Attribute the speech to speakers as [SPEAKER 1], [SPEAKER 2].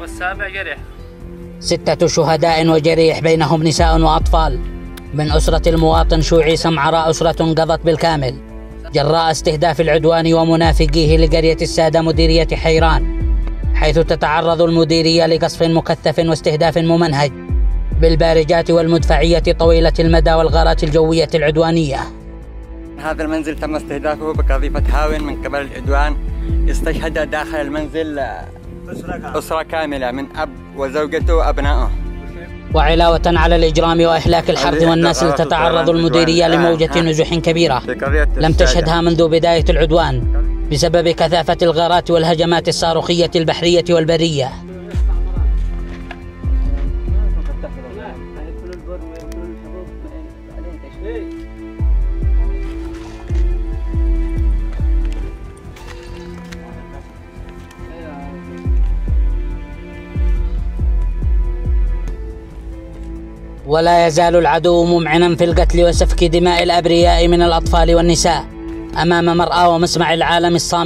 [SPEAKER 1] والسابع جريح.
[SPEAKER 2] 6 شهداء وجريح بينهم نساء وأطفال من أسرة المواطن شوعي سمعراء، أسرة قضت بالكامل جراء استهداف العدوان ومنافقيه لقرية السادة مديرية حيران، حيث تتعرض المديرية لقصف مكثف واستهداف ممنهج بالبارجات والمدفعية طويلة المدى والغارات الجوية العدوانية.
[SPEAKER 3] هذا المنزل تم استهدافه بقذيفة هاون من قبل العدوان. استشهد داخل المنزل أسرة كاملة من أب وزوجته وأبنائه.
[SPEAKER 2] وعلاوة على الإجرام وإهلاك الحرث والنسل، تتعرض المديرية لموجة نزوح كبيرة لم تشهدها منذ بداية العدوان بسبب كثافة الغارات والهجمات الصاروخية البحرية والبرية. ولا يزال العدو ممعنا في القتل وسفك دماء الأبرياء من الأطفال والنساء أمام مرأى ومسمع العالم الصامت.